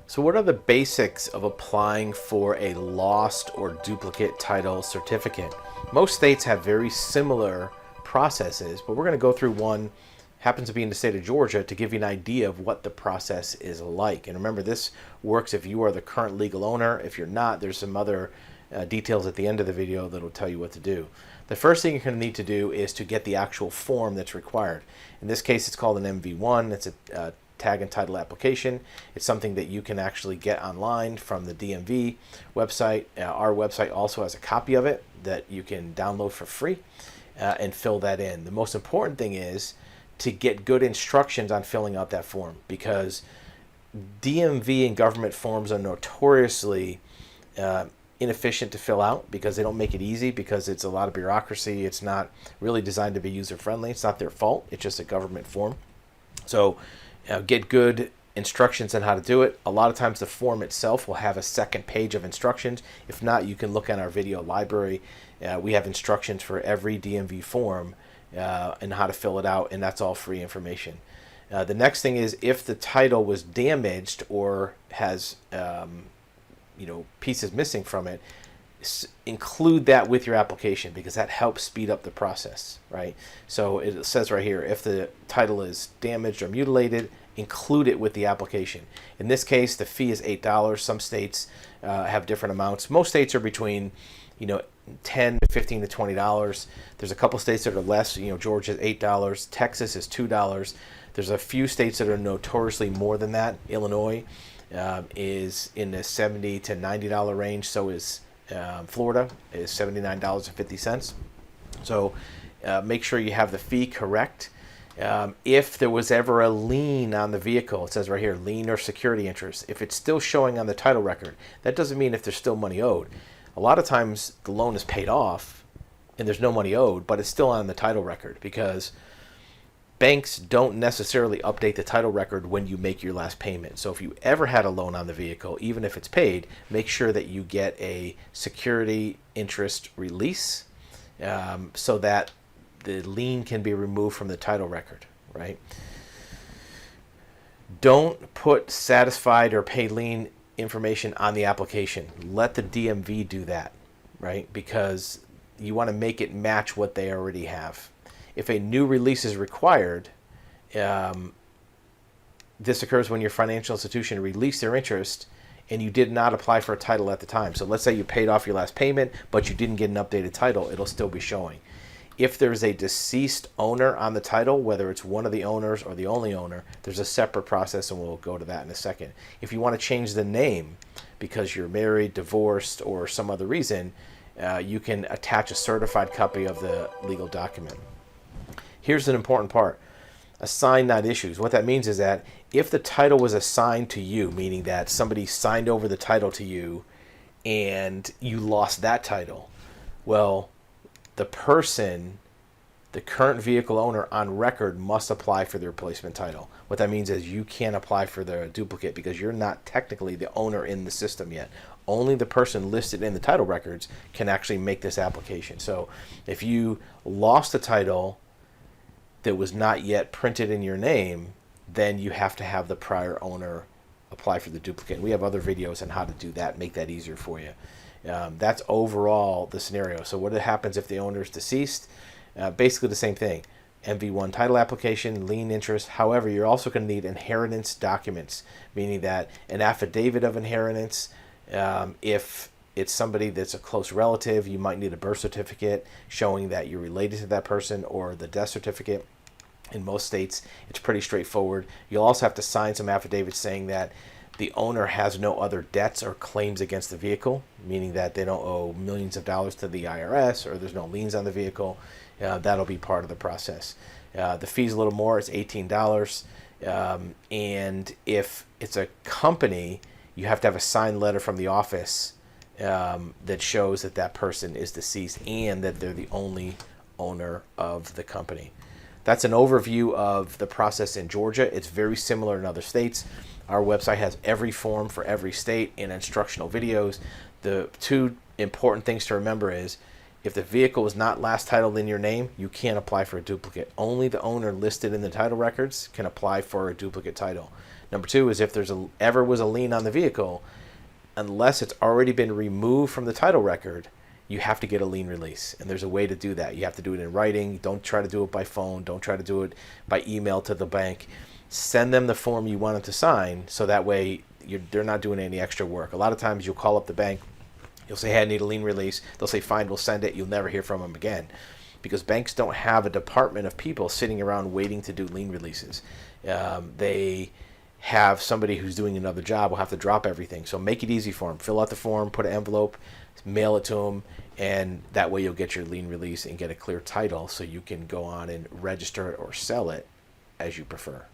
So what are the basics of applying for a lost or duplicate title certificate? Most states have very similar processes, but we're going to go through one, happens to be in the state of Georgia, to give you an idea of what the process is like. And remember, this works if you are the current legal owner. If you're not, there's some other details at the end of the video that will tell you what to do. The first thing you're going to need to do is to get the actual form that's required. In this case, it's called an MV1. It's a tag and title application. It's something that you can actually get online from the DMV website. Our website also has a copy of it that you can download for free and fill that in. The most important thing is to get good instructions on filling out that form, because DMV and government forms are notoriously inefficient to fill out because they don't make it easy, because it's a lot of bureaucracy. It's not really designed to be user friendly. It's not their fault. It's just a government form. So get good instructions on how to do it. A lot of times the form itself will have a second page of instructions. If not, you can look at our video library. We have instructions for every DMV form and how to fill it out, and that's all free information. The next thing is, if the title was damaged or has pieces missing from it, include that with your application, because that helps speed up the process, right? So it says right here, if the title is damaged or mutilated, include it with the application. In this case, the fee is $8. Some states have different amounts. Most states are between $10 to $15 to $20. There's a couple states that are less. Georgia is $8. Texas is $2. There's a few states that are notoriously more than that. Illinois is in the $70 to $90 range. So is Florida is $79.50. So make sure you have the fee correct. If there was ever a lien on the vehicle, it says right here, lien or security interest. If it's still showing on the title record, that doesn't mean if there's still money owed. A lot of times the loan is paid off and there's no money owed, but it's still on the title record, because banks don't necessarily update the title record when you make your last payment. So if you ever had a loan on the vehicle, even if it's paid, make sure that you get a security interest release so that the lien can be removed from the title record, right? Don't put satisfied or paid lien information on the application. Let the DMV do that, right? Because you want to make it match what they already have. If a new release is required, this occurs when your financial institution released their interest and you did not apply for a title at the time. So let's say you paid off your last payment, but you didn't get an updated title, it'll still be showing. If there's a deceased owner on the title, whether it's one of the owners or the only owner, there's a separate process, and we'll go to that in a second. If you want to change the name because you're married, divorced, or some other reason, you can attach a certified copy of the legal document. Here's an important part. Assigned, not issues. What that means is that if the title was assigned to you, meaning that somebody signed over the title to you and you lost that title, well, the person, the current vehicle owner on record, must apply for the replacement title. What that means is you can't apply for the duplicate because you're not technically the owner in the system yet. Only the person listed in the title records can actually make this application. So if you lost a title that was not yet printed in your name, then you have to have the prior owner apply for the duplicate. We have other videos on how to do that, make that easier for you. That's overall the scenario. So what happens if the owner is deceased? Basically the same thing. MV1 title application, lien interest. However, you're also going to need inheritance documents, meaning that an affidavit of inheritance, if it's somebody that's a close relative, you might need a birth certificate showing that you're related to that person, or the death certificate. In most states, it's pretty straightforward. You'll also have to sign some affidavits saying that the owner has no other debts or claims against the vehicle, meaning that they don't owe millions of dollars to the IRS, or there's no liens on the vehicle. That'll be part of the process. The fee's a little more. It's $18. And if it's a company, you have to have a signed letter from the office that shows that that person is deceased and that they're the only owner of the company. That's an overview of the process in Georgia. It's very similar in other states. Our website has every form for every state and instructional videos. The two important things to remember is, if the vehicle is not last titled in your name, you can't apply for a duplicate. Only the owner listed in the title records can apply for a duplicate title. Number two is if there's ever was a lien on the vehicle, unless it's already been removed from the title record, you have to get a lien release. And there's a way to do that. You have to do it in writing. Don't try to do it by phone. Don't try to do it by email to the bank. Send them the form you want them to sign, so that way they're not doing any extra work. A lot of times you'll call up the bank, you'll say, hey, I need a lien release. They'll say, fine, we'll send it. You'll never hear from them again, because banks don't have a department of people sitting around waiting to do lien releases. They have somebody who's doing another job will have to drop everything. So make it easy for them. Fill out the form, put an envelope, mail it to them, and that way you'll get your lien release and get a clear title so you can go on and register it or sell it as you prefer.